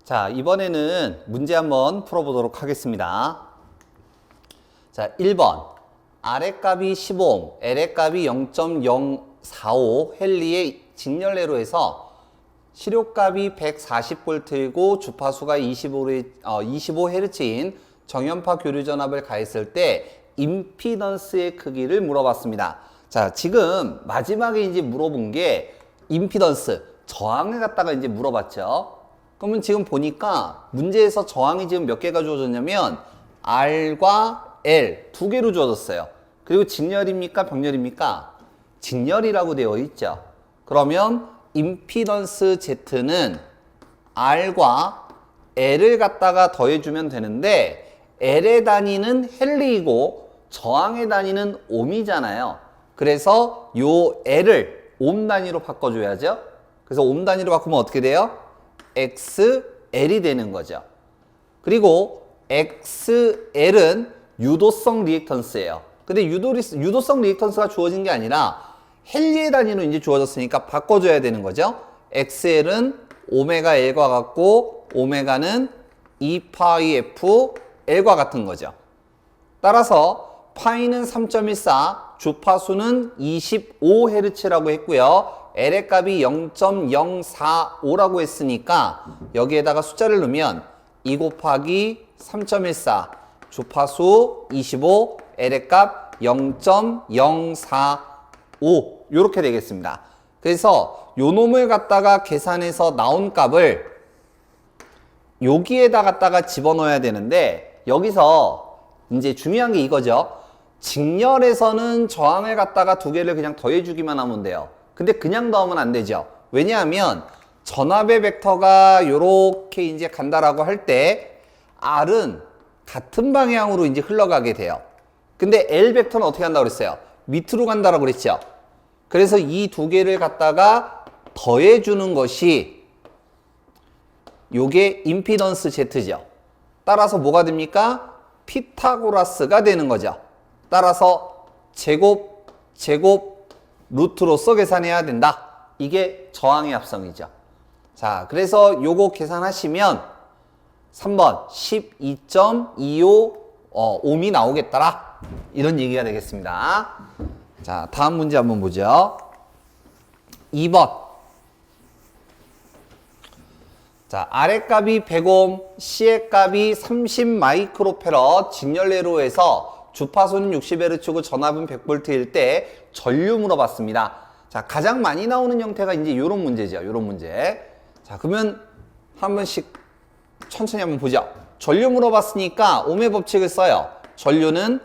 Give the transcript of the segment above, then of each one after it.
자, 이번에는 문제 한번 풀어보도록 하겠습니다. 자, 1번. R의 값이 15옴, L의 값이 0.045 헨리의 직렬례로 해서 시료값이 140V이고 주파수가 25Hz인 정연파 교류 전압을 가했을 때 임피던스의 크기를 물어봤습니다. 자, 지금 마지막에 이제 물어본 게 임피던스, 저항을 갖다가 이제 물어봤죠. 그러면 지금 보니까 문제에서 저항이 지금 몇 개가 주어졌냐면 R과 L 두 개로 주어졌어요. 그리고 직렬입니까? 병렬입니까? 직렬이라고 되어 있죠. 그러면 임피던스 Z는 R과 L을 갖다가 더해주면 되는데 L의 단위는 헨리이고 저항의 단위는 옴이잖아요. 그래서 요 L을 옴 단위로 바꿔줘야죠. 그래서 옴 단위로 바꾸면 어떻게 돼요? XL이 되는 거죠. 그리고 XL은 유도성 리액턴스예요. 근데 유도성 리액턴스가 주어진 게 아니라 헨리의 단위로 이제 주어졌으니까 바꿔줘야 되는 거죠. XL은 오메가 L과 같고 오메가는 2파이 F L과 같은 거죠. 따라서 파이는 3.14, 주파수는 25Hz라고 했고요. L의 값이 0.045라고 했으니까 여기에다가 숫자를 넣으면 2 곱하기 3.14 주파수 25 L의 값 0.045 이렇게 되겠습니다. 그래서 요 놈을 갖다가 계산해서 나온 값을 여기에다 갖다가 집어넣어야 되는데 여기서 이제 중요한 게 이거죠. 직렬에서는 저항을 갖다가 두 개를 그냥 더해주기만 하면 돼요. 근데 그냥 더하면 안 되죠. 왜냐하면 전압의 벡터가 요렇게 이제 간다라고 할 때 R은 같은 방향으로 이제 흘러가게 돼요. 근데 L 벡터는 어떻게 간다고 그랬어요? 밑으로 간다라고 그랬죠. 그래서 이 두 개를 갖다가 더해주는 것이 요게 임피던스 Z죠. 따라서 뭐가 됩니까? 피타고라스가 되는 거죠. 따라서 제곱 루트로서 계산해야 된다. 이게 저항의 합성이죠. 자, 그래서 요거 계산하시면 3번 12.25 옴이 나오겠더라. 이런 얘기가 되겠습니다. 자, 다음 문제 한번 보죠. 2번. 자, R의 값이 100옴, C의 값이 30 마이크로페럿 직렬례로 해서 주파수는 60Hz고 전압은 100V일 때 전류 물어봤습니다. 자, 가장 많이 나오는 형태가 이제 요런 문제죠. 요런 문제. 자, 그러면 한 번씩 천천히 한번 보죠. 전류 물어봤으니까 옴의 법칙을 써요. 전류는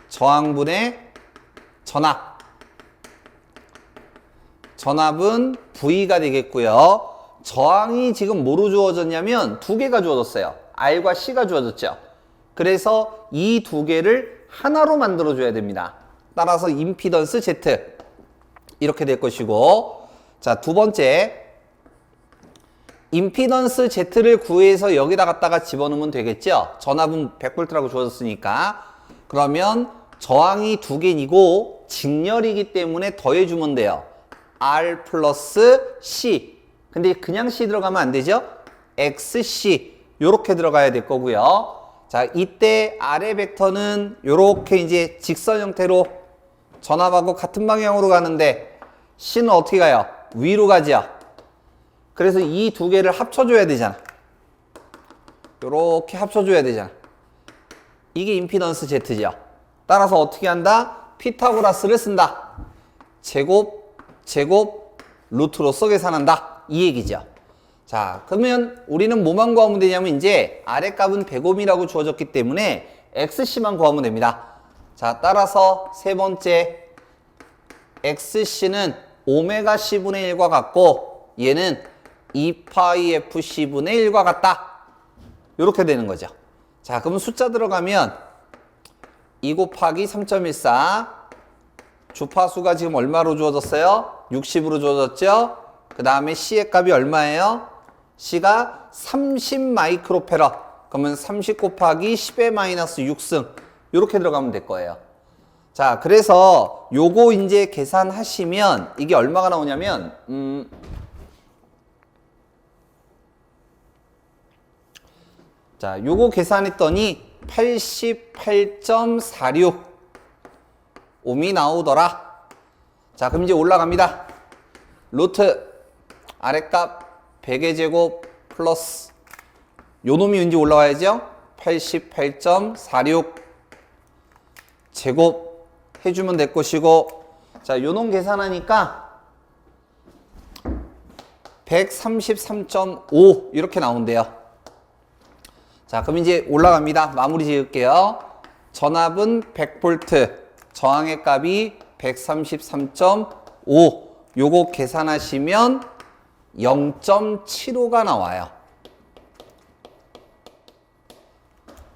저항분의 전압. 전압은 V가 되겠고요. 저항이 지금 뭐로 주어졌냐면 두 개가 주어졌어요. R과 C가 주어졌죠. 그래서 이 두 개를 하나로 만들어줘야 됩니다. 따라서 임피던스 Z 이렇게 될 것이고, 자, 두 번째 임피던스 Z를 구해서 여기다 갖다가 집어넣으면 되겠죠. 전압은 100V라고 주어졌으니까. 그러면 저항이 두 개이고 직렬이기 때문에 더해주면 돼요. R 플러스 C. 근데 그냥 C 들어가면 안 되죠. XC 요렇게 들어가야 될 거고요. 자, 이때 R의 벡터는 요렇게 이제 직선 형태로 전압하고 같은 방향으로 가는데 C는 어떻게 가요? 위로 가죠. 그래서 이 두 개를 합쳐줘야 되잖아. 요렇게 합쳐줘야 되잖아. 이게 임피던스 Z죠. 따라서 어떻게 한다? 피타고라스를 쓴다. 제곱 루트로서 계산한다. 이 얘기죠. 자, 그러면 우리는 뭐만 구하면 되냐면 이제 R의 값은 100옴이라고 주어졌기 때문에 XC만 구하면 됩니다. 자, 따라서 세 번째 XC는 오메가 C분의 1과 같고 얘는 2파이 FC분의 1과 같다. 이렇게 되는 거죠. 자, 그러면 숫자 들어가면 2 곱하기 3.14 주파수가 지금 얼마로 주어졌어요? 60으로 주어졌죠? 그 다음에 C의 값이 얼마예요? C가 30 마이크로페럿. 그러면 30 곱하기 10의 마이너스 6승. 이렇게 들어가면 될 거예요. 자, 그래서 요거 이제 계산하시면 이게 얼마가 나오냐면 자, 요거 계산했더니 88.46 옴이 나오더라. 자, 그럼 이제 올라갑니다. 루트 아랫값 100의 제곱 플러스 요 놈이 왠지 올라와야죠. 88.46 제곱 해주면 될 것이고, 자, 요 놈 계산하니까 133.5 이렇게 나온대요. 자, 그럼 이제 올라갑니다. 마무리 지을게요. 전압은 100V, 저항의 값이 133.5. 요거 계산하시면 0.75가 나와요.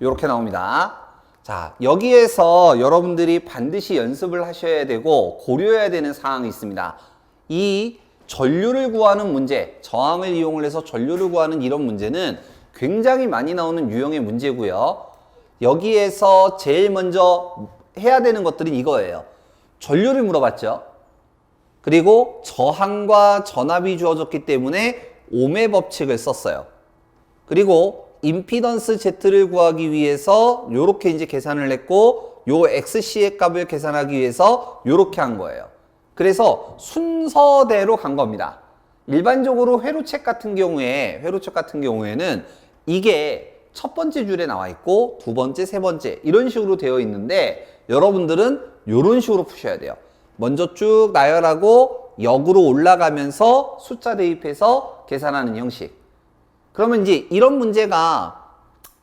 요렇게 나옵니다. 자, 여기에서 여러분들이 반드시 연습을 하셔야 되고 고려해야 되는 사항이 있습니다. 이 전류를 구하는 문제, 저항을 이용을 해서 전류를 구하는 이런 문제는 굉장히 많이 나오는 유형의 문제고요. 여기에서 제일 먼저 해야 되는 것들은 이거예요. 전류를 물어봤죠. 그리고 저항과 전압이 주어졌기 때문에 옴의 법칙을 썼어요. 그리고 임피던스 Z를 구하기 위해서 요렇게 이제 계산을 했고, 요 XC의 값을 계산하기 위해서 요렇게 한 거예요. 그래서 순서대로 간 겁니다. 일반적으로 회로책 같은 경우에는 이게 첫 번째 줄에 나와 있고 두 번째, 세 번째 이런 식으로 되어 있는데, 여러분들은 이런 식으로 푸셔야 돼요. 먼저 쭉 나열하고 역으로 올라가면서 숫자 대입해서 계산하는 형식. 그러면 이제 이런 문제가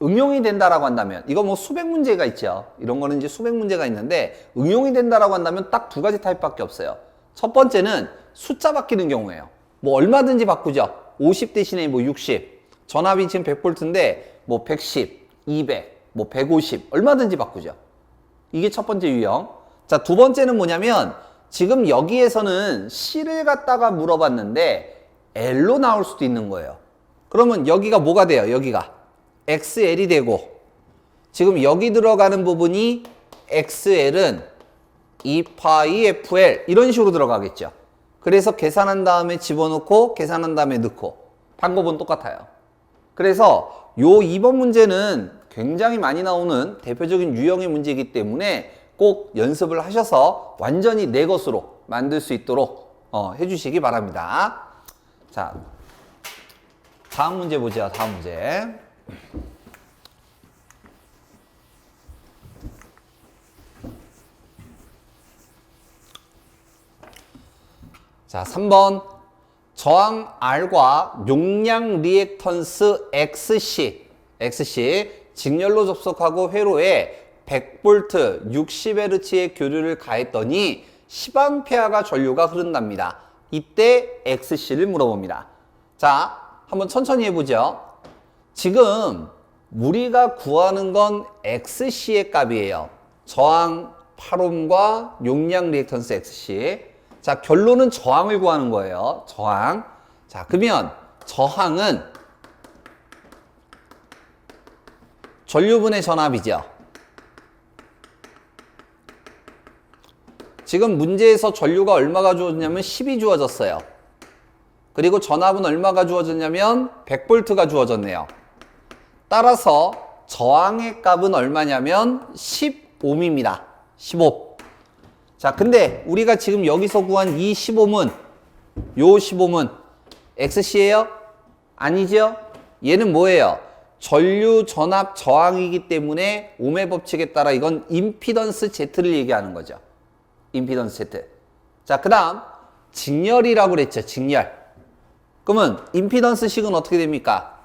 응용이 된다라고 한다면, 이거 뭐 수백 문제가 있죠. 이런 거는 이제 수백 문제가 있는데 응용이 된다라고 한다면 딱 두 가지 타입밖에 없어요. 첫 번째는 숫자 바뀌는 경우예요. 뭐 얼마든지 바꾸죠. 50 대신에 뭐 60. 전압이 지금 100V인데 뭐 110, 200, 뭐 150 얼마든지 바꾸죠. 이게 첫 번째 유형. 자, 두 번째는 뭐냐면 지금 여기에서는 C를 갖다가 물어봤는데 L로 나올 수도 있는 거예요. 그러면 여기가 뭐가 돼요? 여기가 XL이 되고, 지금 여기 들어가는 부분이 XL은 2파이 FL 이런 식으로 들어가겠죠. 그래서 계산한 다음에 집어넣고 계산한 다음에 넣고 방법은 똑같아요. 그래서 요 2번 문제는 굉장히 많이 나오는 대표적인 유형의 문제이기 때문에 꼭 연습을 하셔서 완전히 내 것으로 만들 수 있도록 해주시기 바랍니다. 자, 다음 문제 보죠. 다음 문제. 자, 3번. 저항 R과 용량 리액턴스 XC 직렬로 접속하고 회로에 100V 60Hz의 교류를 가했더니 10A가 전류가 흐른답니다. 이때 XC를 물어봅니다. 자, 한번 천천히 해보죠. 지금 우리가 구하는 건 XC의 값이에요. 저항 8ohm과 용량 리액턴스 XC. 자, 결론은 저항을 구하는 거예요. 저항. 자, 그러면 저항은 전류분의 전압이죠. 지금 문제에서 전류가 얼마가 주어졌냐면 10이 주어졌어요. 그리고 전압은 얼마가 주어졌냐면 100V가 주어졌네요. 따라서 저항의 값은 얼마냐면 10ohm입니다. 15. 자, 근데 우리가 지금 여기서 구한 이 15ohm은, 요 15ohm은 XC예요? 아니죠? 얘는 뭐예요? 전류, 전압, 저항이기 때문에 옴의 법칙에 따라 이건 임피던스 Z를 얘기하는 거죠. 임피던스 Z. 자, 그 다음 직렬이라고 그랬죠. 직렬. 그러면 임피던스 식은 어떻게 됩니까?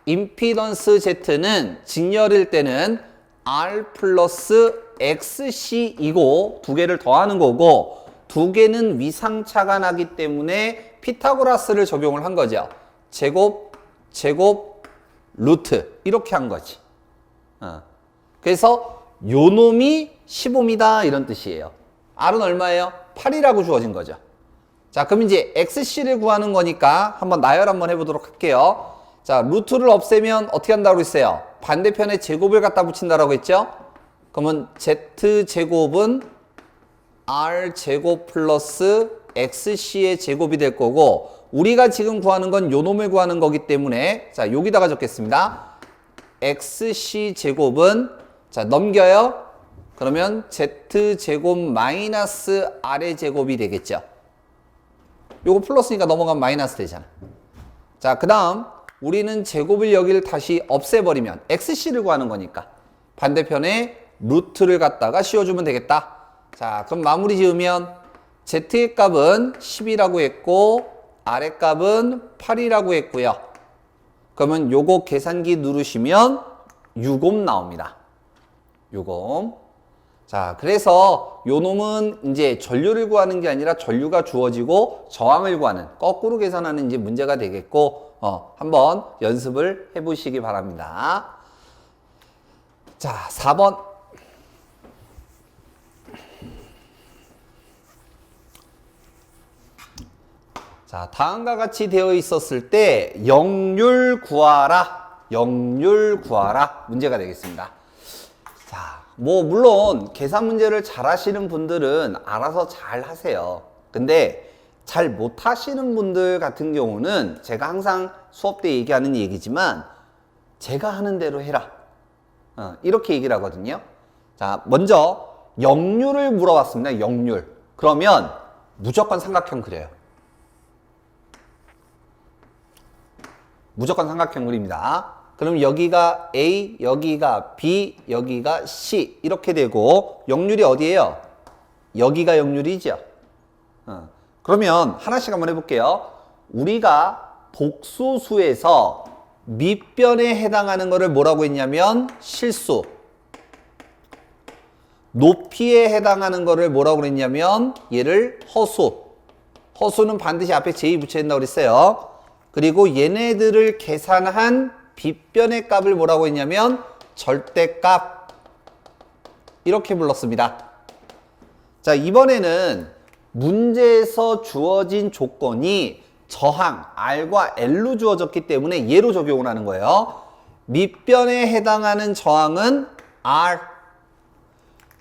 임피던스 Z는 직렬일 때는 R 플러스 XC이고 두 개를 더하는 거고, 두 개는 위상차가 나기 때문에 피타고라스를 적용을 한 거죠. 제곱, 루트 이렇게 한 거지. 그래서 요 놈이 15ohm이다 이런 뜻이에요. R은 얼마예요? 8이라고 주어진 거죠. 자, 그럼 이제 XC를 구하는 거니까 한번 나열 한번 해보도록 할게요. 자, 루트를 없애면 어떻게 한다고 했어요? 반대편에 제곱을 갖다 붙인다라고 했죠? 그러면 Z제곱은 R제곱 플러스 XC의 제곱이 될 거고, 우리가 지금 구하는 건 요 놈을 구하는 거기 때문에 자, 여기다가 적겠습니다. xc 제곱은 자, 넘겨요. 그러면 z 제곱 마이너스 r의 제곱이 되겠죠. 요거 플러스니까 넘어가면 마이너스 되잖아. 자, 그 다음 우리는 제곱을 여기를 다시 없애버리면 xc를 구하는 거니까 반대편에 루트를 갖다가 씌워주면 되겠다. 자, 그럼 마무리 지으면 z의 값은 10이라고 했고 r의 값은 8이라고 했고요. 그러면 요거 계산기 누르시면 6옴 나옵니다. 6옴. 자, 그래서 요 놈은 이제 전류를 구하는 게 아니라 전류가 주어지고 저항을 구하는 거꾸로 계산하는 이제 문제가 되겠고, 한번 연습을 해보시기 바랍니다. 자, 4번. 자, 다음과 같이 되어 있었을 때 역률 구하라. 역률 구하라. 문제가 되겠습니다. 자, 뭐 물론 계산 문제를 잘 하시는 분들은 알아서 잘 하세요. 근데 잘 못 하시는 분들 같은 경우는 제가 항상 수업 때 얘기하는 얘기지만 제가 하는 대로 해라. 이렇게 얘기를 하거든요. 자, 먼저 역률을 물어봤습니다. 역률. 그러면 무조건 삼각형 그려요. 무조건 삼각형 그립니다. 그럼 여기가 A, 여기가 B, 여기가 C 이렇게 되고 역률이 어디예요? 여기가 역률이죠. 그러면 하나씩 한번 해볼게요. 우리가 복소수에서 밑변에 해당하는 것을 뭐라고 했냐면 실수, 높이에 해당하는 것을 뭐라고 그랬냐면 얘를 허수, 허수는 반드시 앞에 J 붙여야 된다고 그랬어요. 그리고 얘네들을 계산한 빗변의 값을 뭐라고 했냐면 절대값 이렇게 불렀습니다. 자, 이번에는 문제에서 주어진 조건이 저항 R과 L로 주어졌기 때문에 얘로 적용을 하는 거예요. 밑변에 해당하는 저항은 R,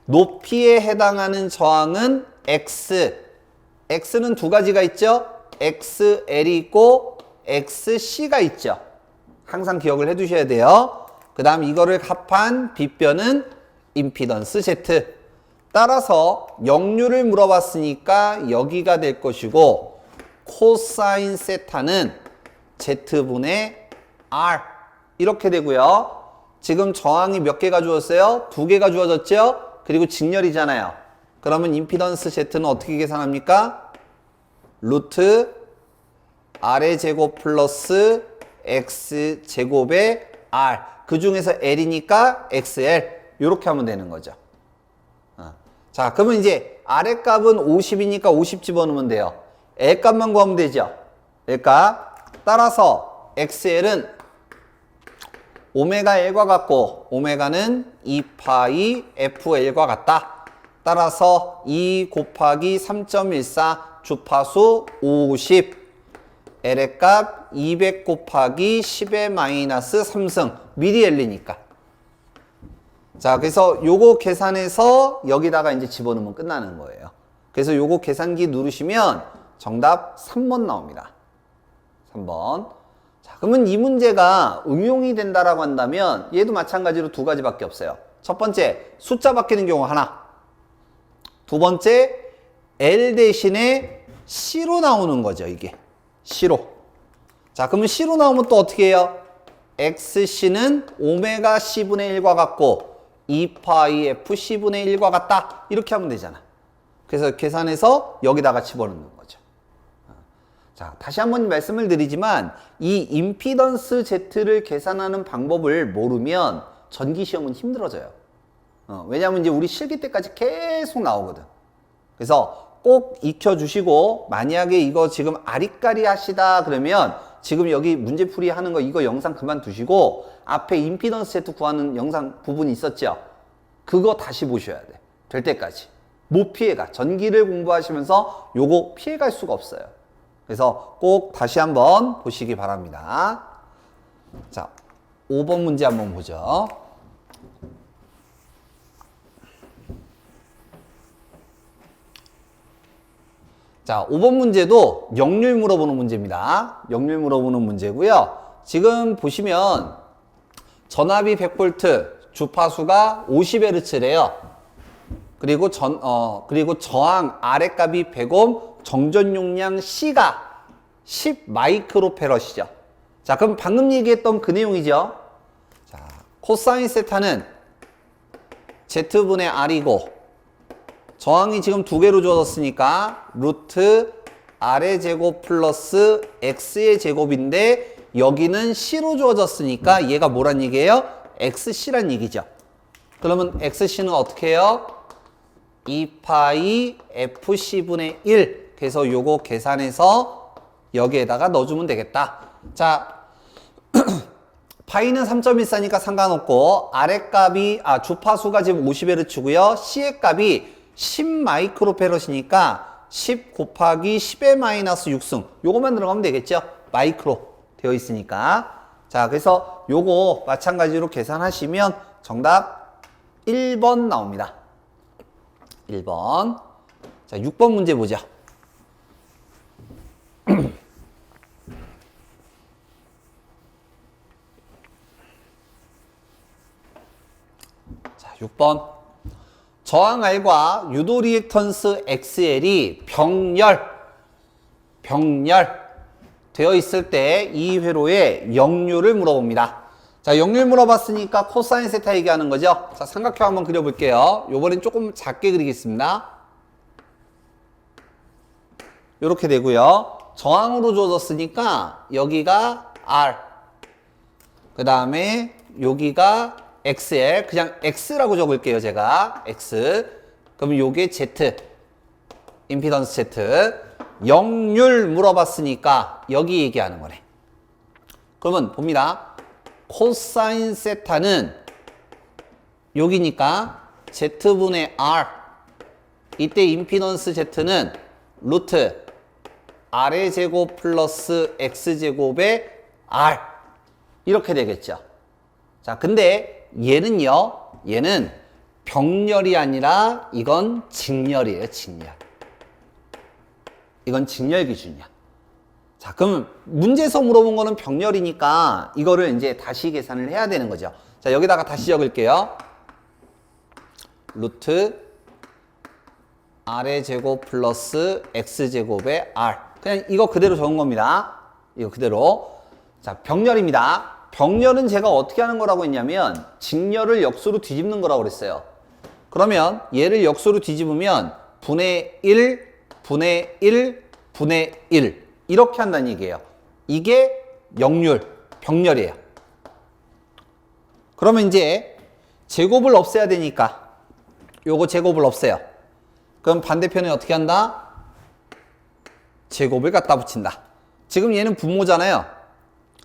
높이에 해당하는 저항은 X. X는 두 가지가 있죠. XL이 있고 XC가 있죠. 항상 기억을 해두셔야 돼요. 그 다음 이거를 합한 빗변은 임피던스 Z. 따라서 역률을 물어봤으니까 여기가 될 것이고 코사인 세타는 Z분의 R 이렇게 되고요. 지금 저항이 몇 개가 주어졌어요? 두 개가 주어졌죠? 그리고 직렬이잖아요. 그러면 임피던스 Z는 어떻게 계산합니까? 루트 R의 제곱 플러스 X 제곱의 R. 그 중에서 L이니까 XL. 이렇게 하면 되는 거죠. 자, 그러면 이제 R의 값은 50이니까 50 집어넣으면 돼요. L 값만 구하면 되죠. L 값. 따라서 XL은 오메가 L과 같고 오메가는 2파이 FL과 같다. 따라서 2 곱하기 3.14 주파수 50. L의 값 200 곱하기 10의 마이너스 3승 미리 L이니까. 자, 그래서 요거 계산해서 여기다가 이제 집어넣으면 끝나는 거예요. 그래서 요거 계산기 누르시면 정답 3번 나옵니다. 3번. 자, 그러면 이 문제가 응용이 된다라고 한다면 얘도 마찬가지로 두 가지밖에 없어요. 첫 번째, 숫자 바뀌는 경우 하나. 두 번째, L 대신에 C로 나오는 거죠, 이게. C로. 자, 그러면 C로 나오면 또 어떻게 해요? XC는 오메가 C분의 1과 같고 2파이 FC분의 1과 같다. 이렇게 하면 되잖아. 그래서 계산해서 여기다가 집어넣는 거죠. 자, 다시 한번 말씀을 드리지만 이 임피던스 Z를 계산하는 방법을 모르면 전기시험은 힘들어져요. 왜냐하면 이제 우리 실기 때까지 계속 나오거든. 그래서 꼭 익혀주시고 만약에 이거 지금 아리까리 하시다 그러면 지금 여기 문제풀이 하는 거 이거 영상 그만두시고 앞에 임피던스 Z 구하는 영상 부분이 있었죠? 그거 다시 보셔야 돼. 될 때까지. 못 피해가. 전기를 공부하시면서 요거 피해갈 수가 없어요. 그래서 꼭 다시 한번 보시기 바랍니다. 자, 5번 문제 한번 보죠. 자, 5번 문제도 역률 물어보는 문제입니다. 역률 물어보는 문제고요. 지금 보시면 전압이 100V, 주파수가 50Hz래요. 그리고 저항 R값이 100옴, 정전 용량 C가 10 마이크로페럿이죠. 자, 그럼 방금 얘기했던 그 내용이죠. 자, 코사인 세타는 Z분의 R이고, 저항이 지금 두 개로 주어졌으니까 루트 R의 제곱 플러스 X의 제곱인데 여기는 C로 주어졌으니까 얘가 뭐란 얘기예요? XC란 얘기죠. 그러면 XC는 어떻게 해요? 2파이 FC분의 1. 그래서 요거 계산해서 여기에다가 넣어주면 되겠다. 자, 파이는 3.14니까 상관없고 주파수가 지금 50Hz고요. C의 값이 10 마이크로페럿이니까 10 곱하기 10의 마이너스 6승. 요거만 들어가면 되겠죠? 마이크로 되어 있으니까. 자, 그래서 요거 마찬가지로 계산하시면 정답 1번 나옵니다. 1번. 자, 6번 문제 보죠. 자, 6번. 저항 R과 유도 리액턴스 XL이 병렬 되어 있을 때 이 회로의 역률을 물어봅니다. 자, 역률 물어봤으니까 코사인 세타 얘기하는 거죠. 자, 삼각형 한번 그려볼게요. 요번엔 조금 작게 그리겠습니다. 요렇게 되고요. 저항으로 주어졌으니까 여기가 R, 그 다음에 여기가 XL, 그냥 X라고 적을게요, 제가. X. 그럼 요게 Z, 임피던스 Z. 역률 물어봤으니까 여기 얘기하는 거네. 그러면 봅니다. 코사인 세타는 여기니까 Z분의 R. 이때 임피던스 Z는 루트 R의 제곱 플러스 X제곱의 R. 이렇게 되겠죠. 자, 근데 얘는 병렬이 아니라 이건 직렬이에요, 직렬. 이건 직렬 기준이야. 자, 그럼 문제에서 물어본 거는 병렬이니까 이거를 이제 다시 계산을 해야 되는 거죠. 자, 여기다가 다시 적을게요. 루트 R의 제곱 플러스 X제곱의 R. 그냥 이거 그대로 적은 겁니다. 이거 그대로. 자, 병렬입니다. 병렬은 제가 어떻게 하는 거라고 했냐면 직렬을 역수로 뒤집는 거라고 그랬어요. 그러면 얘를 역수로 뒤집으면 분의 1, 분의 1, 분의 1 이렇게 한다는 얘기예요. 이게 역률, 병렬이에요. 그러면 이제 제곱을 없애야 되니까 요거 제곱을 없애요. 그럼 반대편에 어떻게 한다? 제곱을 갖다 붙인다. 지금 얘는 분모잖아요.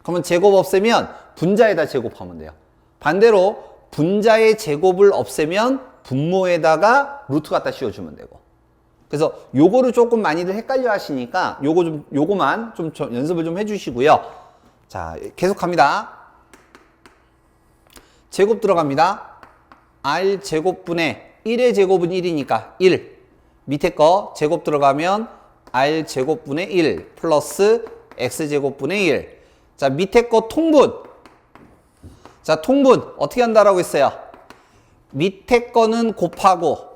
그러면 제곱 없애면 분자에다 제곱하면 돼요. 반대로 분자의 제곱을 없애면 분모에다가 루트 갖다 씌워주면 되고. 그래서 요거를 조금 많이들 헷갈려 하시니까 요거만 좀 연습을 좀 해주시고요. 자, 계속합니다. 제곱 들어갑니다. R 제곱분의 1의 제곱은 1이니까 1. 밑에 거 제곱 들어가면 R 제곱분의 1 플러스 X 제곱분의 1. 자, 밑에 거 통분. 자, 통분 어떻게 한다라고 했어요? 밑에 거는 곱하고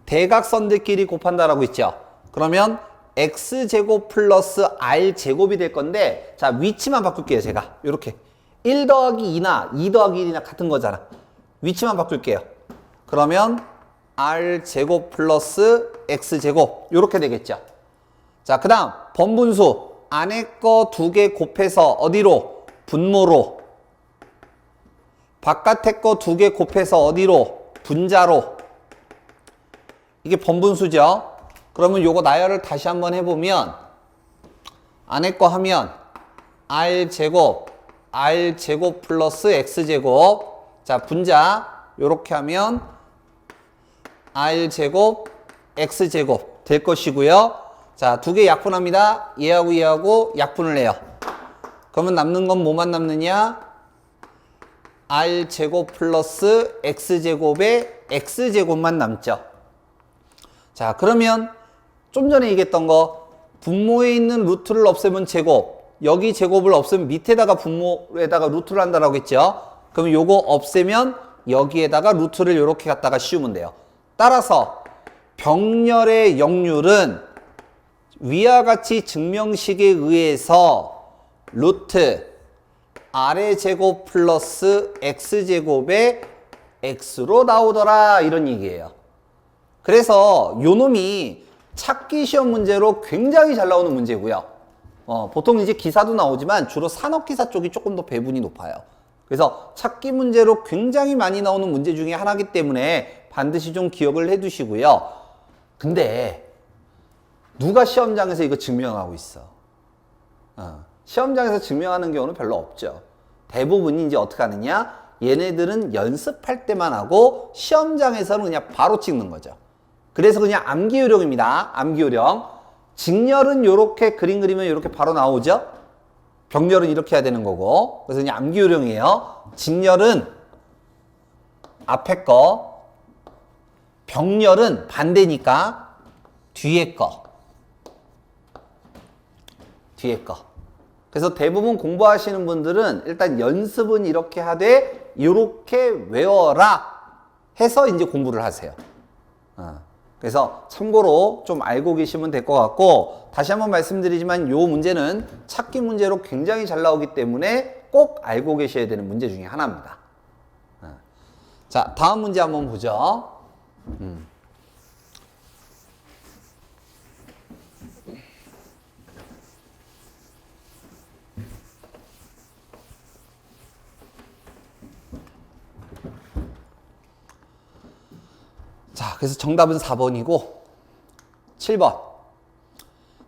대각선들끼리 곱한다라고 했죠. 그러면 X제곱 플러스 R제곱이 될 건데, 자, 위치만 바꿀게요, 제가. 요렇게 1 더하기 2나 2 더하기 1이나 같은 거잖아. 위치만 바꿀게요. 그러면 R제곱 플러스 X제곱 요렇게 되겠죠. 자, 그 다음 번분수 안에 거 2개 곱해서 어디로? 분모로. 바깥에 거 2개 곱해서 어디로? 분자로. 이게 번분수죠. 그러면 요거 나열을 다시 한번 해보면 안에 거 하면 R제곱 플러스 X제곱. 자, 분자 요렇게 하면 R제곱 X제곱 될 것이고요. 자, 2개 약분합니다. 얘하고 얘하고 약분을 해요. 그러면 남는 건 뭐만 남느냐? R제곱 플러스 X제곱의 X제곱만 남죠. 자, 그러면 좀 전에 얘기했던 거 분모에 있는 루트를 없애면 제곱, 여기 제곱을 없애면 밑에다가 분모에다가 루트를 한다라고 했죠. 그럼 요거 없애면 여기에다가 루트를 이렇게 갖다가 씌우면 돼요. 따라서 병렬의 역률은 위와 같이 증명식에 의해서 루트 아래 제곱 플러스 x제곱의 x로 나오더라, 이런 얘기예요. 그래서 요 놈이 찾기 시험 문제로 굉장히 잘 나오는 문제고요. 보통 이제 기사도 나오지만 주로 산업기사 쪽이 조금 더 배분이 높아요. 그래서 찾기 문제로 굉장히 많이 나오는 문제 중에 하나이기 때문에 반드시 좀 기억을 해 두시고요. 근데 누가 시험장에서 이거 증명하고 있어? 시험장에서 증명하는 경우는 별로 없죠. 대부분이 이제 어떻게 하느냐? 얘네들은 연습할 때만 하고 시험장에서는 그냥 바로 찍는 거죠. 그래서 그냥 암기 요령입니다. 암기 요령. 직렬은 이렇게 그림 그리면 이렇게 바로 나오죠. 병렬은 이렇게 해야 되는 거고. 그래서 그냥 암기 요령이에요. 직렬은 앞에 거, 병렬은 반대니까 뒤에 거. 뒤에 거. 그래서 대부분 공부하시는 분들은 일단 연습은 이렇게 하되 이렇게 외워라 해서 이제 공부를 하세요. 그래서 참고로 좀 알고 계시면 될 것 같고, 다시 한번 말씀드리지만 이 문제는 찾기 문제로 굉장히 잘 나오기 때문에 꼭 알고 계셔야 되는 문제 중에 하나입니다. 자, 다음 문제 한번 보죠. 자, 그래서 정답은 4번이고 7번.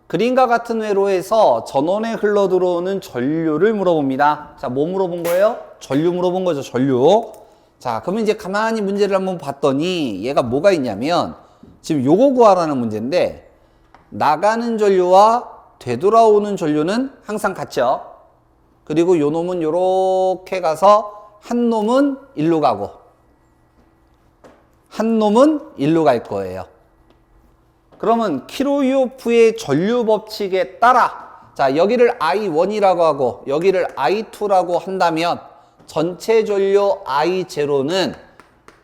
그림과 같은 회로에서 전원에 흘러들어오는 전류를 물어봅니다. 자, 뭐 물어본 거예요? 전류 물어본 거죠, 전류. 자, 그러면 이제 가만히 문제를 한번 봤더니 얘가 뭐가 있냐면 지금 요거 구하라는 문제인데, 나가는 전류와 되돌아오는 전류는 항상 같죠. 그리고 요 놈은 요렇게 가서 한 놈은 일로 가고 한 놈은 일로 갈 거예요. 그러면 키로이오프의 전류 법칙에 따라, 자, 여기를 I1이라고 하고 여기를 I2라고 한다면 전체 전류 I0는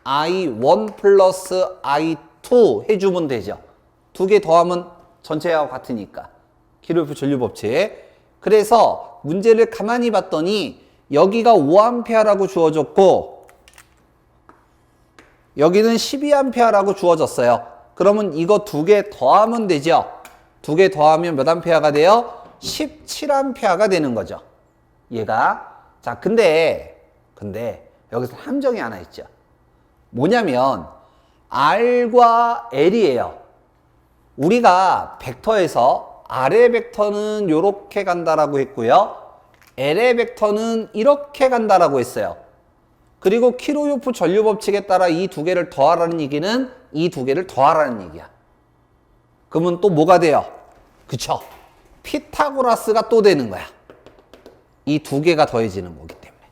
I1 플러스 I2 해주면 되죠. 두 개 더하면 전체하고 같으니까. 키로이오프 전류 법칙. 그래서 문제를 가만히 봤더니 여기가 5A라고 주어졌고 여기는 12A라고 주어졌어요. 그러면 이거 두 개 더하면 되죠. 두 개 더하면 몇 암페어가 돼요? 17A가 되는 거죠. 얘가. 자, 근데 여기서 함정이 하나 있죠. 뭐냐면 R과 L이에요. 우리가 벡터에서 R의 벡터는 이렇게 간다라고 했고요. L의 벡터는 이렇게 간다라고 했어요. 그리고 키로요프 전류 법칙에 따라 이 두 개를 더하라는 얘기는 이 두 개를 더하라는 얘기야. 그러면 또 뭐가 돼요? 그쵸? 피타고라스가 또 되는 거야. 이 두 개가 더해지는 거기 때문에.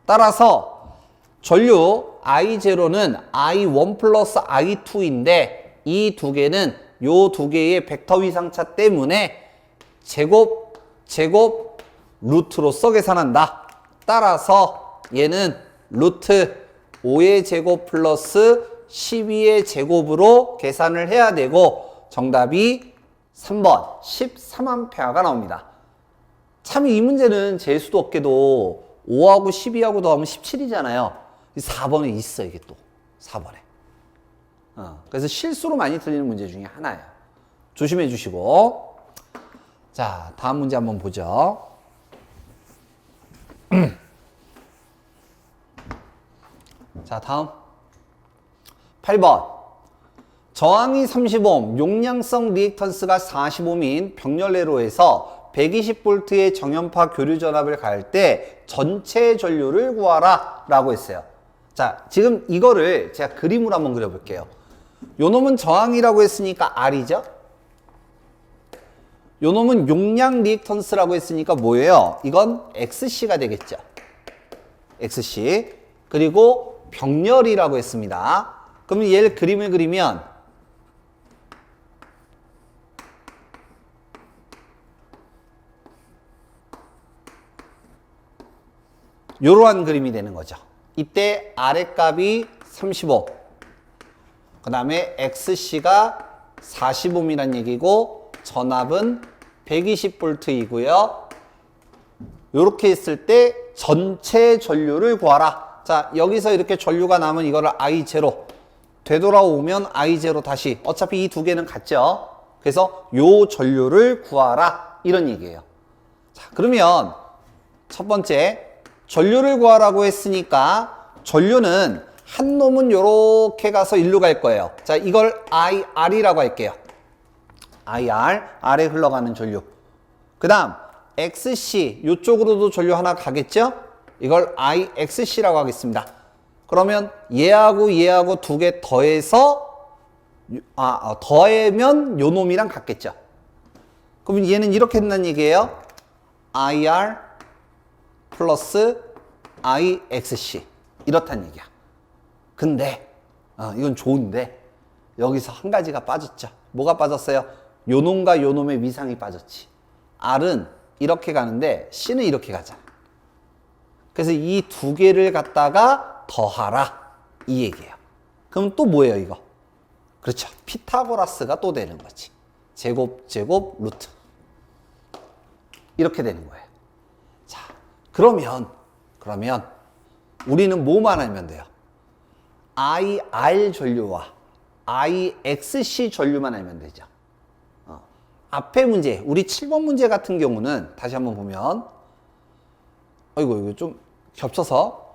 따라서 전류 I0는 I1 플러스 I2인데 이 두 개는 요 두 개의 벡터 위상차 때문에 제곱 루트로서 계산한다. 따라서 얘는 루트 5의 제곱 플러스 12의 제곱으로 계산을 해야 되고 정답이 3번 13A가 나옵니다. 참 이 문제는 재수도 없게도 5하고 12하고 더하면 17이잖아요. 4번에 있어, 이게 또 4번에. 그래서 실수로 많이 틀리는 문제 중에 하나예요. 조심해 주시고. 자, 다음 문제 한번 보죠. 자, 다음 8번. 저항이 30옴, 용량성 리액턴스가 40옴인 병렬내로에서 120V의 정연파 교류 전압을 가할 때 전체 전류를 구하라 라고 했어요. 자, 지금 이거를 제가 그림으로 한번 그려볼게요. 요 놈은 저항이라고 했으니까 R이죠? 요 놈은 용량 리액턴스라고 했으니까 뭐예요? 이건 XC가 되겠죠. XC. 그리고 병렬이라고 했습니다. 그러면 얘를 그림을 그리면 요러한 그림이 되는 거죠. 이때 아랫값이 35, 그 다음에 XC가 40ohm이란 얘기고 전압은 120V이고요. 요렇게 했을 때 전체 전류를 구하라. 자, 여기서 이렇게 전류가 나면 이거를 I0 되돌아오면 I0 다시, 어차피 이 두 개는 같죠. 그래서 요 전류를 구하라 이런 얘기예요. 자, 그러면 첫 번째 전류를 구하라고 했으니까 전류는 한 놈은 요렇게 가서 일로 갈 거예요. 자, 이걸 IR이라고 할게요. IR, 아래 흘러가는 전류. 그 다음 XC, 요쪽으로도 전류 하나 가겠죠? 이걸 IXC라고 하겠습니다. 그러면 얘하고 얘하고 두 개 더해서 더하면 요 놈이랑 같겠죠. 그러면 얘는 이렇게 된다는 얘기예요. IR 플러스 IXC 이렇다는 얘기야. 근데 이건 좋은데 여기서 한 가지가 빠졌죠. 뭐가 빠졌어요? 요 놈과 요 놈의 위상이 빠졌지. R은 이렇게 가는데 C는 이렇게 가잖아. 그래서 이 두 개를 갖다가 더하라 이 얘기예요. 그럼 또 뭐예요 이거? 그렇죠. 피타고라스가 또 되는 거지. 제곱 루트 이렇게 되는 거예요. 자, 그러면 우리는 뭐만 알면 돼요? IR 전류와 IXC 전류만 알면 되죠. 앞에 문제, 우리 7번 문제 같은 경우는 다시 한번 보면 이거 좀 겹쳐서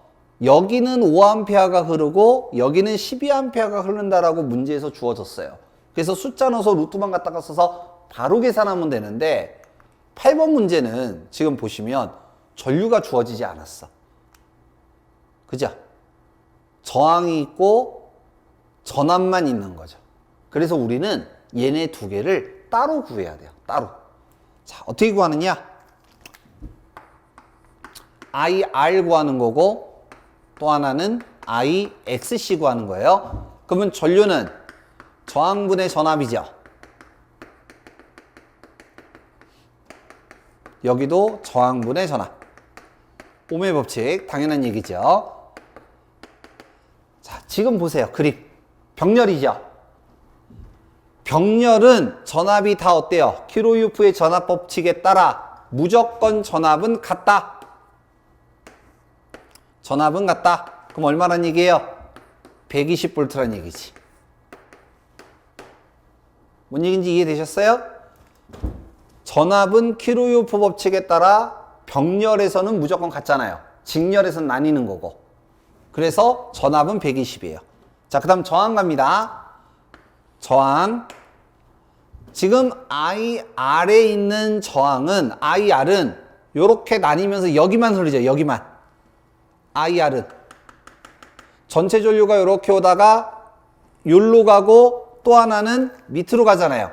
여기는 5A가 흐르고 여기는 12A가 흐른다라고 문제에서 주어졌어요. 그래서 숫자 넣어서 루트만 갖다가 써서 바로 계산하면 되는데 8번 문제는 지금 보시면 전류가 주어지지 않았어. 그죠? 저항이 있고 전압만 있는 거죠. 그래서 우리는 얘네 두 개를 따로 구해야 돼요. 따로. 자, 어떻게 구하느냐? IR 구하는 거고 또 하나는 IXC 구하는 거예요. 그러면 전류는 저항분의 전압이죠. 여기도 저항분의 전압. 오음의 법칙 당연한 얘기죠. 자, 지금 보세요. 그림. 병렬이죠. 병렬은 전압이 다 어때요? 킬로유프의 전압 법칙에 따라 무조건 전압은 같다. 전압은 같다. 그럼 얼마란 얘기예요? 120V란 얘기지. 뭔 얘기인지 이해되셨어요? 전압은 킬로유프 법칙에 따라 병렬에서는 무조건 같잖아요. 직렬에서는 나뉘는 거고. 그래서 전압은 120이에요. 자, 그 다음 저항 갑니다. 저항. 지금 IR에 있는 저항은, IR은 요렇게 나뉘면서 여기만 흐르죠. 여기만. IR은. 전체 전류가 요렇게 오다가 요로 가고 또 하나는 밑으로 가잖아요.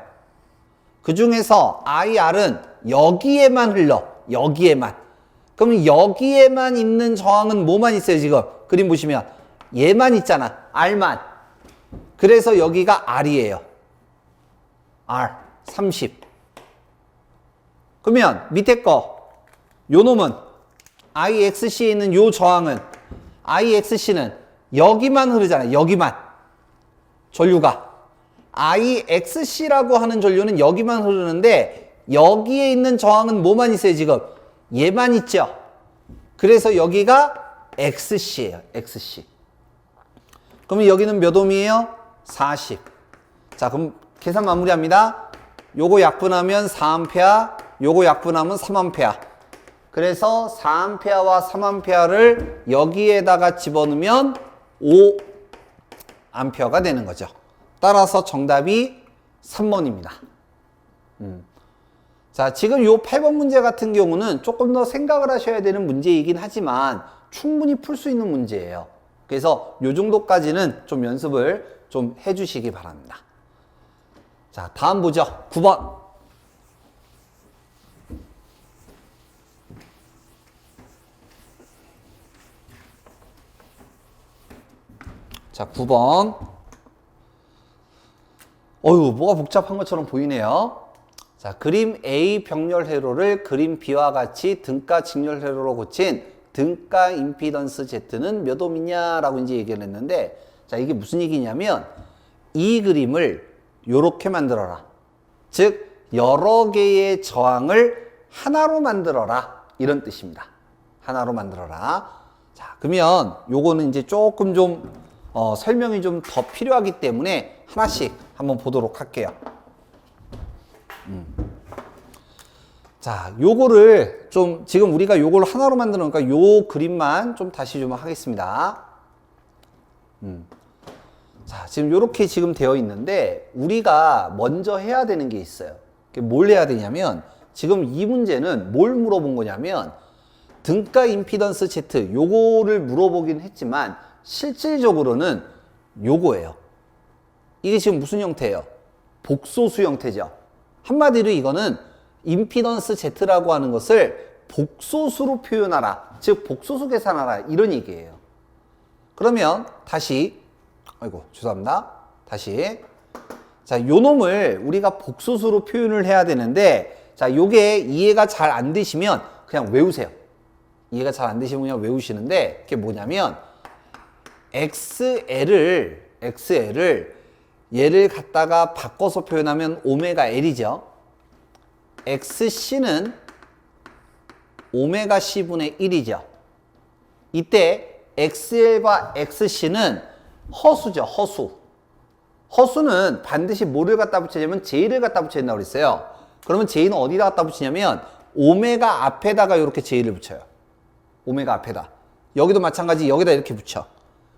그 중에서 IR은 여기에만 흘러. 여기에만. 그럼 여기에만 있는 저항은 뭐만 있어요, 지금? 그림 보시면. 얘만 있잖아. R만. 그래서 여기가 R이에요. R. 30. 그러면 밑에 거. 요 놈은 IXC에 있는 요 저항은 IXC는 여기만 흐르잖아요. 여기만. 전류가. IXC라고 하는 전류는 여기만 흐르는데 여기에 있는 저항은 뭐만 있어요, 지금? 얘만 있죠. 그래서 여기가 XC예요. XC. 그러면 여기는 몇 ohm이에요? 40. 자, 그럼 계산 마무리합니다. 요거 약분하면 4A, 요거 약분하면 3A. 그래서 4A와 3A를 여기에다가 집어넣으면 5A가 되는 거죠. 따라서 정답이 3번입니다. 자, 지금 요 8번 문제 같은 경우는 조금 더 생각을 하셔야 되는 문제이긴 하지만 충분히 풀 수 있는 문제예요. 그래서 요 정도까지는 좀 연습을 좀 해주시기 바랍니다. 자, 다음 보죠. 9번. 자, 9번. 어휴, 뭐가 복잡한 것처럼 보이네요. 자, 그림 A 병렬 회로를 그림 B와 같이 등가 직렬 회로로 고친 등가 임피던스 Z는 몇 옴이냐라고 이제 얘기를 했는데, 자, 이게 무슨 얘기냐면 이 그림을 요렇게 만들어라. 즉 여러 개의 저항을 하나로 만들어라, 이런 뜻입니다. 하나로 만들어라. 자, 그러면 요거는 이제 조금 좀 설명이 좀 더 필요하기 때문에 하나씩 한번 보도록 할게요. 자, 요거를 좀 지금 우리가 요걸 하나로 만드니까 요 그림만 좀 다시 좀 하겠습니다. 자, 지금 요렇게 지금 되어 있는데 우리가 먼저 해야 되는 게 있어요. 뭘 해야 되냐면, 지금 이 문제는 뭘 물어본 거냐면 등가 임피던스 Z 요거를 물어보긴 했지만 실질적으로는 요거예요. 이게 지금 무슨 형태예요? 복소수 형태죠. 한마디로 이거는 임피던스 Z라고 하는 것을 복소수로 표현하라, 즉 복소수 계산하라, 이런 얘기예요. 그러면 다시, 아이고 죄송합니다. 다시, 자, 요 놈을 우리가 복소수로 표현을 해야 되는데, 자, 요게 이해가 잘 안 되시면 그냥 외우세요. 이해가 잘 안 되시면 그냥 외우시는데, 그게 뭐냐면 XL을 얘를 갖다가 바꿔서 표현하면 오메가 L이죠. XC는 오메가 C분의 1이죠. 이때 XL과 XC는 허수죠, 허수. 허수는 반드시 뭐를 갖다 붙이냐면 J를 갖다 붙여야 된다고 그랬어요. 그러면 J는 어디다 갖다 붙이냐면 오메가 앞에다가 이렇게 J를 붙여요. 오메가 앞에다. 여기도 마찬가지, 여기다 이렇게 붙여.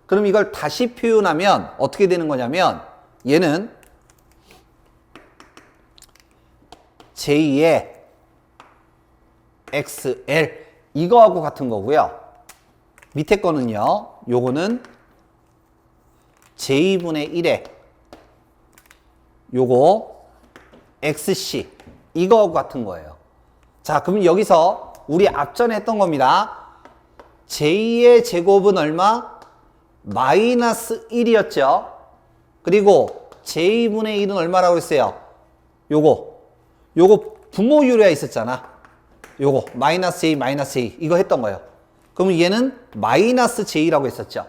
그럼 이걸 다시 표현하면 어떻게 되는 거냐면, 얘는 J의 XL 이거하고 같은 거고요. 밑에 거는요, 요거는 J분의 1에 요거 XC 이거하고 같은 거예요. 자, 그럼 여기서 우리 앞전에 했던 겁니다. J의 제곱은 얼마? 마이너스 1이었죠. 그리고 J분의 1은 얼마라고 했어요? 요거 분모유래가 있었잖아. 요거 마이너스 J 마이너스 J 이거 했던 거예요. 그러면 얘는 마이너스 J라고 했었죠.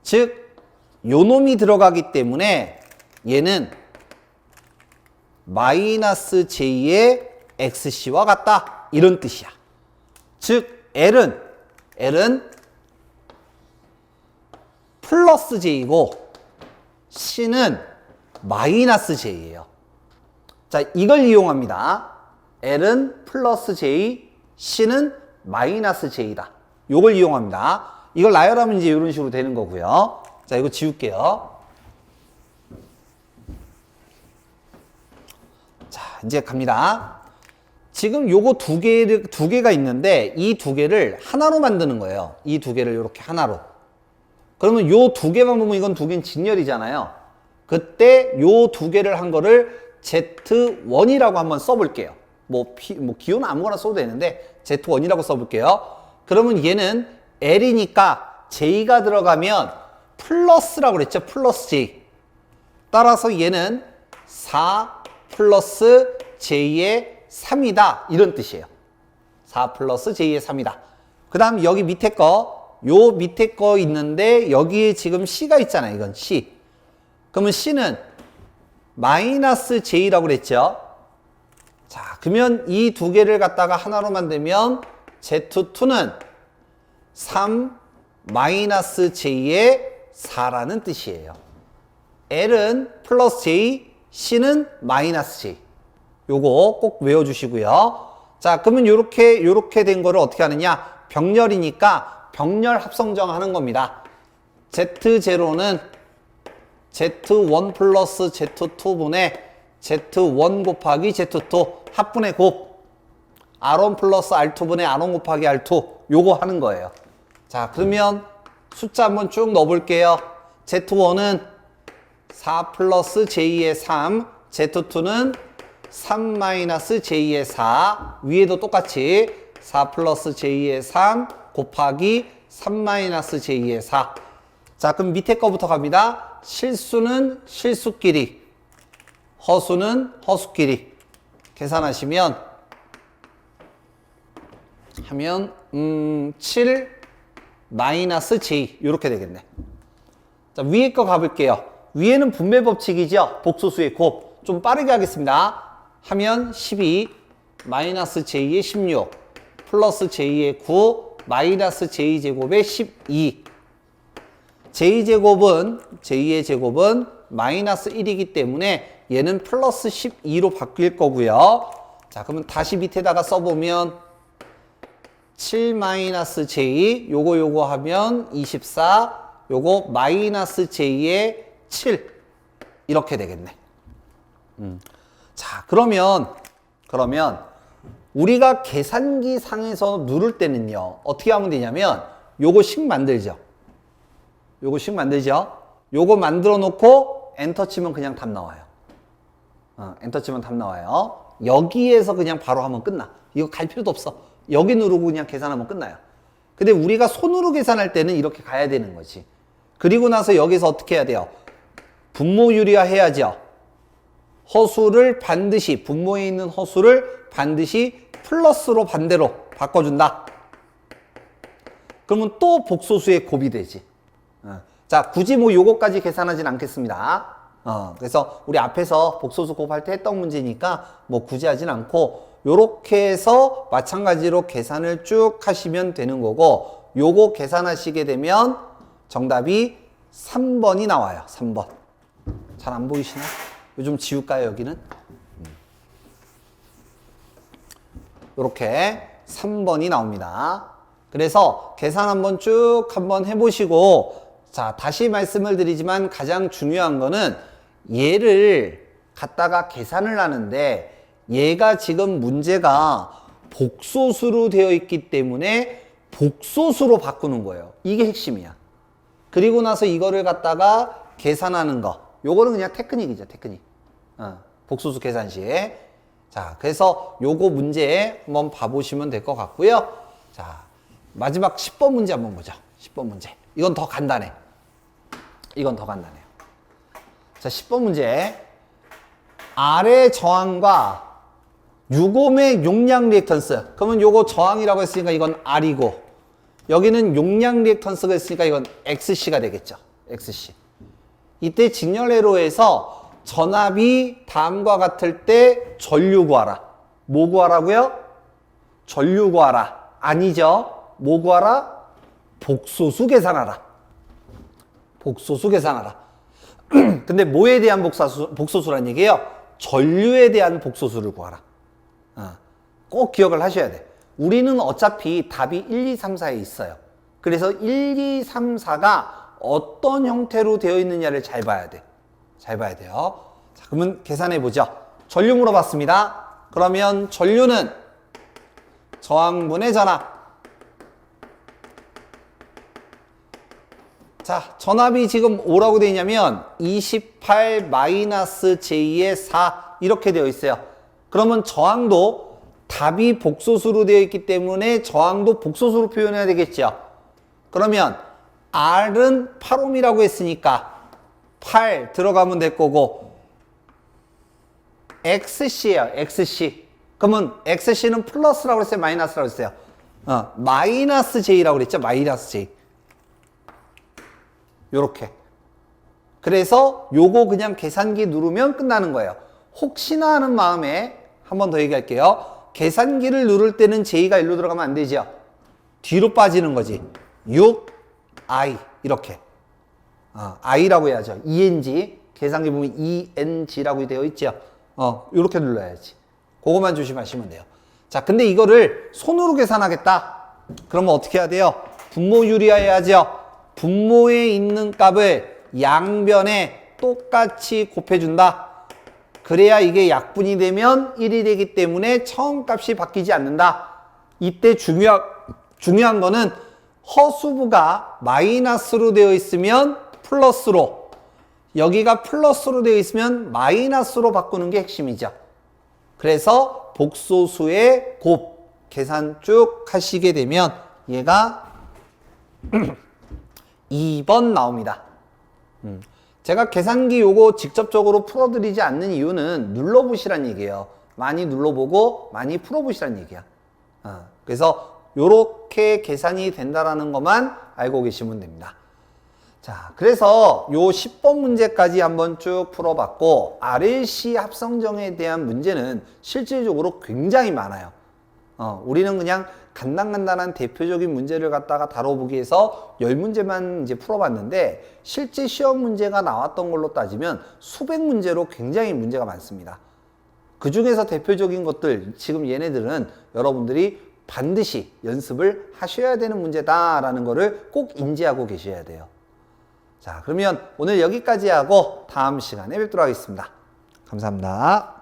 즉 요놈이 들어가기 때문에 얘는 마이너스 J의 XC와 같다, 이런 뜻이야. 즉 L은 플러스 J이고 C는 마이너스 J예요. 자, 이걸 이용합니다. L은 플러스 J, C는 마이너스 J다. 요걸 이용합니다. 이걸 나열하면 이제 이런 식으로 되는 거고요. 자, 이거 지울게요. 자, 이제 갑니다. 지금 요거 두 개가 있는데 이 두 개를 하나로 만드는 거예요. 이 두 개를 이렇게 하나로. 그러면 요 두 개만 보면 이건 두 개는 직렬이잖아요. 그때 요 두 개를 한 거를 Z1이라고 한번 써볼게요. 기호는 아무거나 써도 되는데 Z1이라고 써볼게요. 그러면 얘는 L이니까 J가 들어가면 플러스라고 그랬죠. 플러스 J. 따라서 얘는 4 플러스 J의 3이다. 이런 뜻이에요. 4 플러스 J의 3이다. 그 다음 여기 밑에 요 밑에 거 있는데 여기에 지금 C가 있잖아요. 이건 C. 그러면 C는 마이너스 J라고 그랬죠. 자, 그러면 이 두 개를 갖다가 하나로 만들면 Z2는 3 마이너스 J의 4라는 뜻이에요. L은 플러스 J, C는 마이너스 J. 요거 꼭 외워주시고요. 자, 그러면 요렇게 된 거를 어떻게 하느냐? 병렬이니까 병렬 합성정 하는 겁니다. Z0는 Z1 플러스 Z2분의 Z1 곱하기 Z2 합분의 곱 R1 플러스 R2분의 R1 곱하기 R2 요거 하는 거예요. 자, 그러면 숫자 한번 쭉 넣어볼게요. Z1은 4 플러스 J의 3, Z2는 3 마이너스 J의 4, 위에도 똑같이 4 플러스 J의 3 곱하기 3 마이너스 J의 4. 자, 그럼 밑에 거부터 갑니다. 실수는 실수끼리, 허수는 허수끼리 계산하시면 하면 7 마이너스 j 이렇게 되겠네. 자, 위에 거 가볼게요. 위에는 분배 법칙이죠. 복소수의 곱. 좀 빠르게 하겠습니다. 하면 12 마이너스 j의 16 플러스 j의 9 마이너스 j제곱의 12. j의 제곱은 마이너스 1이기 때문에 얘는 플러스 12로 바뀔 거고요. 자, 그러면 다시 밑에다가 써보면 7 마이너스 j 요거 하면 24 요거 마이너스 j의 7 이렇게 되겠네. 자, 그러면 우리가 계산기 상에서 누를 때는요 어떻게 하면 되냐면 요거식 만들죠. 요거 만들어 놓고 엔터 치면 그냥 답 나와요. 엔터 치면 답 나와요. 여기에서 그냥 바로 하면 끝나. 이거 갈 필요도 없어. 여기 누르고 그냥 계산하면 끝나요. 근데 우리가 손으로 계산할 때는 이렇게 가야 되는 거지. 그리고 나서 여기서 어떻게 해야 돼요? 분모 유리화 해야죠. 허수를 반드시, 분모에 있는 허수를 반드시 플러스로 반대로 바꿔준다. 그러면 또 복소수의 곱이 되지. 자, 굳이 뭐 요거까지 계산하진 않겠습니다. 그래서 우리 앞에서 복소수 곱할 때 했던 문제니까 뭐 굳이 하진 않고 요렇게 해서 마찬가지로 계산을 쭉 하시면 되는 거고, 요거 계산하시게 되면 정답이 3번이 나와요. 3번. 잘 안 보이시나? 요즘 지울까요, 여기는? 요렇게 3번이 나옵니다. 그래서 계산 한번 쭉 한번 해보시고, 자, 다시 말씀을 드리지만 가장 중요한 거는 얘를 갖다가 계산을 하는데 얘가 지금 문제가 복소수로 되어 있기 때문에 복소수로 바꾸는 거예요. 이게 핵심이야. 그리고 나서 이거를 갖다가 계산하는 거. 요거는 그냥 테크닉이죠, 테크닉. 복소수 계산 시. 자, 그래서 요거 문제 한번 봐보시면 될 것 같고요. 자, 마지막 10번 문제 한번 보죠. 10번 문제. 이건 더 간단해. 자, 10번 문제. 아래 저항과 유곰의 용량 리액턴스. 그러면 요거 저항이라고 했으니까 이건 R이고, 여기는 용량 리액턴스가 있으니까 이건 XC가 되겠죠. XC. 이때 직렬회로에서 전압이 다음과 같을 때 전류 구하라. 뭐 구하라고요? 전류 구하라. 아니죠. 뭐 구하라? 복소수 계산하라. 복소수 계산하라. 근데 뭐에 대한 복소수란 얘기예요? 전류에 대한 복소수를 구하라. 꼭 기억을 하셔야 돼. 우리는 어차피 답이 1, 2, 3, 4에 있어요. 그래서 1, 2, 3, 4가 어떤 형태로 되어 있느냐를 잘 봐야 돼. 잘 봐야 돼요. 자, 그러면 계산해 보죠. 전류 물어봤습니다. 그러면 전류는 저항분의 전압. 자, 전압이 지금 뭐라고 되어 있냐면 28 마이너스 J의 4 이렇게 되어 있어요. 그러면 저항도 답이 복소수로 되어 있기 때문에 저항도 복소수로 표현해야 되겠죠. 그러면 R은 8ohm이라고 했으니까 8 들어가면 될 거고, XC예요. XC. 그러면 XC는 플러스라고 했어요? 마이너스라고 했어요? 마이너스 J라고 그랬죠? 마이너스 J. 요렇게. 그래서 요거 그냥 계산기 누르면 끝나는 거예요. 혹시나 하는 마음에 한 번 더 얘기할게요. 계산기를 누를 때는 J가 일로 들어가면 안 되죠. 뒤로 빠지는 거지. 6I 이렇게. I라고 해야죠. ENG. 계산기 보면 ENG라고 되어 있죠. 요렇게 눌러야지. 그거만 조심하시면 돼요. 자, 근데 이거를 손으로 계산하겠다. 그러면 어떻게 해야 돼요? 분모 유리화해야죠. 분모에 있는 값을 양변에 똑같이 곱해준다. 그래야 이게 약분이 되면 1이 되기 때문에 처음 값이 바뀌지 않는다. 이때 중요한 거는 허수부가 마이너스로 되어 있으면 플러스로, 여기가 플러스로 되어 있으면 마이너스로 바꾸는 게 핵심이죠. 그래서 복소수의 곱 계산 쭉 하시게 되면 얘가 2번 나옵니다. 제가 계산기 요거 직접적으로 풀어드리지 않는 이유는 눌러보시란 얘기예요. 많이 눌러보고 많이 풀어보시란 얘기야. 그래서 요렇게 계산이 된다라는 것만 알고 계시면 됩니다. 자, 그래서 요 10번 문제까지 한번 쭉 풀어봤고, RLC 합성정에 대한 문제는 실질적으로 굉장히 많아요. 우리는 그냥 간단한 대표적인 문제를 갖다가 다뤄보기 위해서 10문제만 이제 풀어봤는데, 실제 시험 문제가 나왔던 걸로 따지면 수백 문제로 굉장히 문제가 많습니다. 그 중에서 대표적인 것들, 지금 얘네들은 여러분들이 반드시 연습을 하셔야 되는 문제다라는 거를 꼭 인지하고 계셔야 돼요. 자, 그러면 오늘 여기까지 하고 다음 시간에 뵙도록 하겠습니다. 감사합니다.